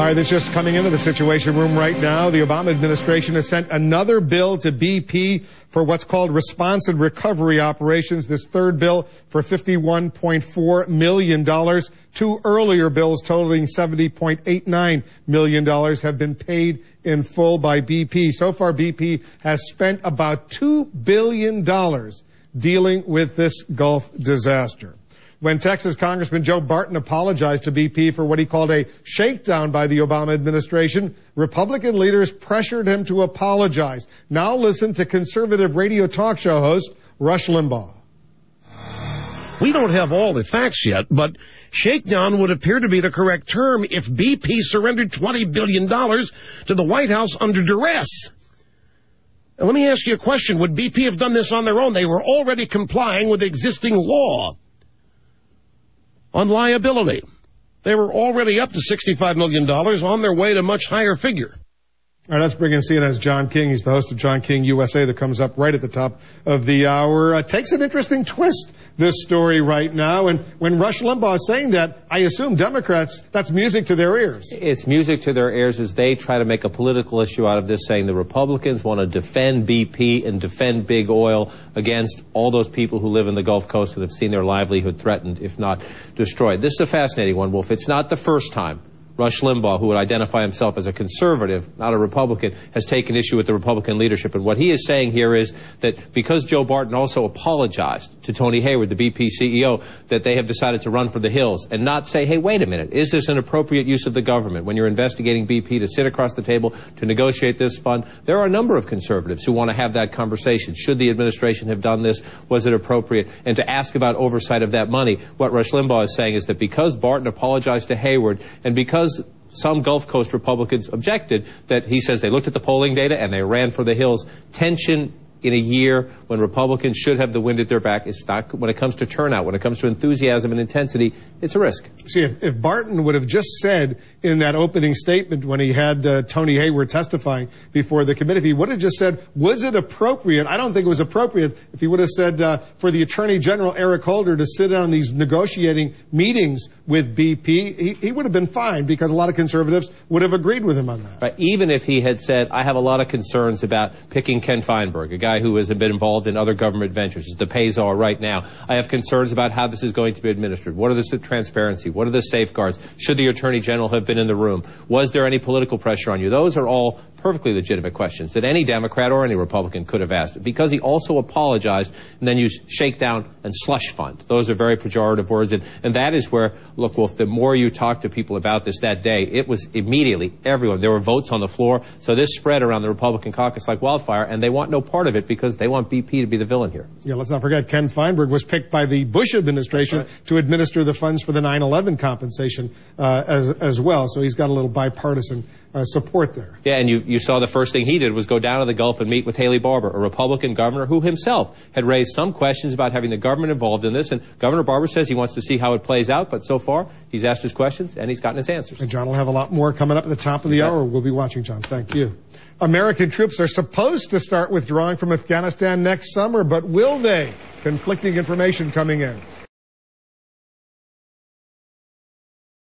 All right, that's just coming into the Situation Room right now. The Obama administration has sent another bill to BP for what's called response and recovery operations. This third bill for $51.4 million. Two earlier bills totaling $70.89 million have been paid in full by BP. So far, BP has spent about $2 billion dealing with this Gulf disaster. When Texas Congressman Joe Barton apologized to BP for what he called a shakedown by the Obama administration, Republican leaders pressured him to apologize. Now listen to conservative radio talk show host Rush Limbaugh. We don't have all the facts yet, but shakedown would appear to be the correct term if BP surrendered $20 billion to the White House under duress. Now, let me ask you a question. Would BP have done this on their own? They were already complying with existing law on liability. They were already up to $65 million, on their way to a much higher figure. All right, let's bring in CNN's John King. He's the host of John King USA that comes up right at the top of the hour. Takes an interesting twist, this story right now. And when Rush Limbaugh is saying that, I assume Democrats, that's music to their ears. It's music to their ears as they try to make a political issue out of this, saying the Republicans want to defend BP and defend big oil against all those people who live in the Gulf Coast and have seen their livelihood threatened, if not destroyed. This is a fascinating one, Wolf. It's not the first time Rush Limbaugh, who would identify himself as a conservative, not a Republican, has taken issue with the Republican leadership. And what he is saying here is that because Joe Barton also apologized to Tony Hayward, the BP CEO, that they have decided to run for the hills and not say, hey, wait a minute, is this an appropriate use of the government when you're investigating BP to sit across the table to negotiate this fund? There are a number of conservatives who want to have that conversation. Should the administration have done this? Was it appropriate? And to ask about oversight of that money, what Rush Limbaugh is saying is that because Barton apologized to Hayward and because some Gulf Coast Republicans objected, that he says they looked at the polling data and they ran for the hills. Tension in a year when Republicans should have the wind at their back. It's not, when it comes to turnout, when it comes to enthusiasm and intensity, it's a risk. See, if Barton would have just said in that opening statement when he had Tony Hayward testifying before the committee, if he would have just said, was it appropriate? I don't think it was appropriate. If he would have said for the Attorney General, Eric Holder, to sit on these negotiating meetings with BP, he would have been fine because a lot of conservatives would have agreed with him on that. Right. Even if he had said, I have a lot of concerns about picking Ken Feinberg, a guy who has been involved in other government ventures, the Payzar right now. I have concerns about how this is going to be administered. What are the transparency? What are the safeguards? Should the Attorney General have been in the room? Was there any political pressure on you? Those are all perfectly legitimate questions that any Democrat or any Republican could have asked. Because he also apologized and then used shakedown and slush fund. Those are very pejorative words. And that is where, look, Wolf, the more you talk to people about this that day, it was immediately everyone. There were votes on the floor. So this spread around the Republican caucus like wildfire, and they want no part of it because they want BP to be the villain here. Yeah, let's not forget Ken Feinberg was picked by the Bush administration to administer the funds for the 9/11 compensation as well. So he's got a little bipartisan support there. Yeah, and you saw the first thing he did was go down to the Gulf and meet with Haley Barbour, a Republican governor who himself had raised some questions about having the government involved in this. And Governor Barbour says he wants to see how it plays out. But so far, he's asked his questions and he's gotten his answers. And John will have a lot more coming up at the top of the hour. We'll be watching, John. Thank you. American troops are supposed to start withdrawing from Afghanistan next summer, but will they? Conflicting information coming in.